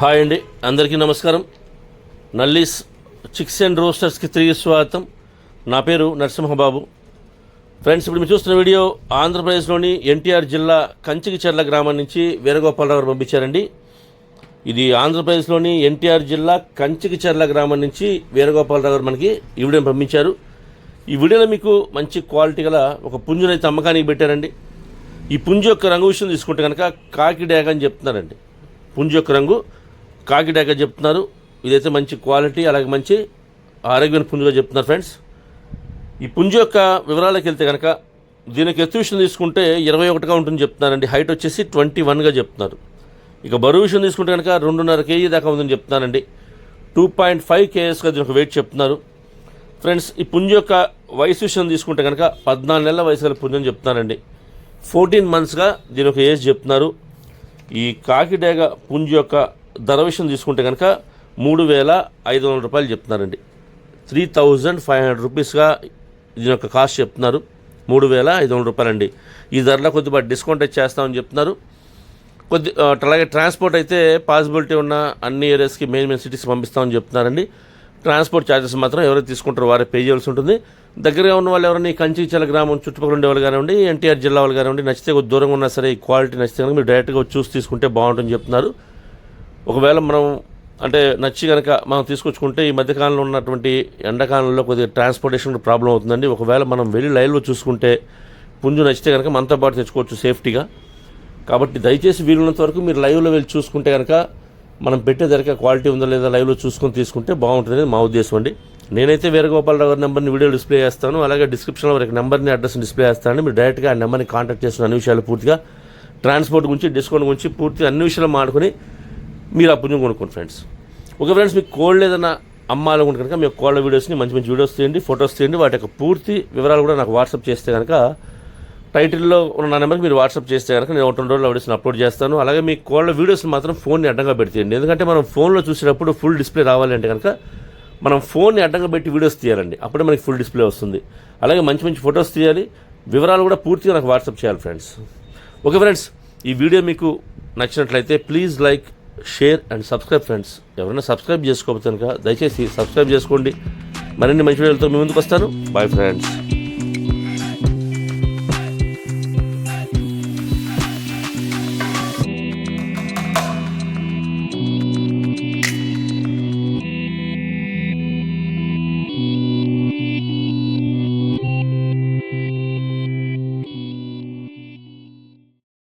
Hi అండి, అందరికీ నమస్కారం. నల్లీస్ చిక్స్ అండ్ రోస్టర్స్కి తిరిగి స్వాగతం. నా పేరు నరసింహబాబు. ఫ్రెండ్స్, ఇప్పుడు మీరు చూస్తున్న వీడియో ఆంధ్రప్రదేశ్లోని ఎన్టీఆర్ జిల్లా కంచికిచెర్ల గ్రామం నుంచి వీరగోపాలరావు గారు పంపించారండి. ఇది ఆంధ్రప్రదేశ్లోని ఎన్టీఆర్ జిల్లా కంచికిచెర్ల గ్రామం నుంచి వీరగోపాలరావు గారు మనకి ఈ వీడియోని పంపించారు. ఈ వీడియోలో మీకు మంచి క్వాలిటీ గల ఒక పుంజునైతే అమ్మకానికి పెట్టారండి. ఈ పుంజు యొక్క రంగు విషయం తీసుకుంటే కనుక కాకి డ్యాగ్ అని చెప్తున్నారండి. పుంజు యొక్క రంగు కాకి డ్యాగ్ అని చెప్తున్నారు. ఇదైతే మంచి క్వాలిటీ, అలాగే మంచి ఆరోగ్యమైన పుంజుగా చెప్తున్నారు. ఫ్రెండ్స్, ఈ పుంజు యొక్క వివరాలకు వెళ్తే కనుక దీనికి ఎత్తు విషయం తీసుకుంటే 21గా ఉంటుంది చెప్తున్నారండి. హైట్ వచ్చేసి 21గా చెప్తున్నారు. ఇక బరువు విషయం తీసుకుంటే కనుక 2.5 kg దాకా ఉందని చెప్తున్నారండి. 2.5 kgsగా దీని ఒక వెయిట్ చెప్తున్నారు. ఫ్రెండ్స్, ఈ పుంజు యొక్క వయసు విషయం తీసుకుంటే కనుక 14 నెలల వయసు గల పుంజు అని చెప్తున్నారండి. 14 monthsగా దీని ఒక ఏజ్ చెప్తున్నారు. ఈ కాకిడేగ పుంజు యొక్క ధర విషయం తీసుకుంటే కనుక 3,500 రూపాయలు చెప్తున్నారండి. 3,500 రూపీస్గా దీని యొక్క కాస్ట్ చెప్తున్నారు. 3,500 రూపాయలండి. ఈ ధరలో కొద్దిగా డిస్కౌంట్ అయితే చేస్తామని చెప్తున్నారు. అలాగే ట్రాన్స్పోర్ట్ అయితే పాసిబిలిటీ ఉన్న అన్ని ఏరియాస్కి మెయిన్ సిటీస్కి పంపిస్తామని చెప్తున్నారండి. ట్రాన్స్పోర్ట్ ఛార్జెస్ మాత్రం ఎవరైతే తీసుకుంటారో వారే పే చేయాల్సి ఉంటుంది. దగ్గరగా ఉన్న వాళ్ళు ఎవరైనా కంచికిచెర్ల గ్రామం చుట్టుపక్కల ఉండే వాళ్ళు కానివ్వండి, ఎన్టీఆర్ జిల్లా వాళ్ళు కానివ్వండి, నచ్చితే కొద్ది దూరంగా ఉన్నా సరే ఈ క్వాలిటీ నచ్చితే కనుక మీరు డైరెక్ట్గా చూసి తీసుకుంటే బాగుంటుందని చెప్తున్నారు. ఒకవేళ మనం నచ్చి కనుక మనం తీసుకొచ్చుకుంటే ఈ మధ్యకాలంలో ఉన్నటువంటి ఎండాకాలంలో కొద్దిగా ట్రాన్స్పోర్టేషన్ ప్రాబ్లం అవుతుందండి. ఒకవేళ మనం వెళ్ళి లైవ్లో చూసుకుంటే పుంజు నచ్చితే కనుక మనతో పాటు తెచ్చుకోవచ్చు సేఫ్టీగా. కాబట్టి దయచేసి వీలున్నంత వరకు మీరు లైవ్లో వెళ్ళి చూసుకుంటే కనుక మనం పెట్టే ధరకే క్వాలిటీ ఉందో లేదా లైవ్లో చూసుకొని తీసుకుంటే బాగుంటుంది మా ఉద్దేశం అండి. నేనైతే వీరగోపాలరావు గారి నెంబర్ని వీడియో డిస్ప్లే చేస్తాను. అలాగే డిస్క్రిప్షన్లో వారికి నెంబర్ని అడ్రస్ని డిస్ప్లే చేస్తాను. మీరు డైరెక్ట్గా ఆ నెంబర్ని కాంటాక్ట్ చేస్తున్న అన్ని విషయాలు పూర్తిగా ట్రాన్స్పోర్ట్ గురించి, డిస్కౌంట్ గురించి పూర్తిగా అన్ని విషయాలు మాడుకొని మీరు ఆ పుంజం కొనుక్కోండి. ఫ్రెండ్స్, ఓకే ఫ్రెండ్స్, మీకు కోళ్ళు ఏదైనా అమ్మాలనుకుంటే కనుక మీ కోళ్ళ వీడియోస్ని మంచి మంచి వీడియోస్ తీయండి, ఫొటోస్ తీయండి. వాటి యొక్క పూర్తి వివరాలు కూడా నాకు వాట్సాప్ చేస్తే కనుక టైటిల్లో ఉన్న నా నెంబర్కి మీరు వాట్సాప్ చేస్తే కనుక నేను 1-2 రోజుల్లో వీడియోస్ని అప్లోడ్ చేస్తాను. అలాగే మీ కోళ్ళ వీడియోస్ని మాత్రం ఫోన్ని అడ్డంగా పెడితేయండి. ఎందుకంటే మనం ఫోన్లో చూసేటప్పుడు ఫుల్ డిస్ప్లే రావాలంటే కనుక మనం ఫోన్ని అడ్డంగా పెట్టి వీడియోస్ తీయాలండి. అప్పుడే మనకి ఫుల్ డిస్ప్లే వస్తుంది. అలాగే మంచి మంచి ఫొటోస్ తీయాలి, వివరాలు కూడా పూర్తిగా నాకు వాట్సాప్ చేయాలి. ఫ్రెండ్స్, ఓకే ఫ్రెండ్స్, ఈ వీడియో మీకు నచ్చినట్లయితే please like, share and subscribe. Friends, ఎవరైనా సబ్స్క్రైబ్ చేసుకోకపోతే కనుక దయచేసి సబ్స్క్రైబ్ చేసుకోండి. మరిన్ని మంచి వీడియోలతో మీ ముందుకు వస్తాను. Bye friends.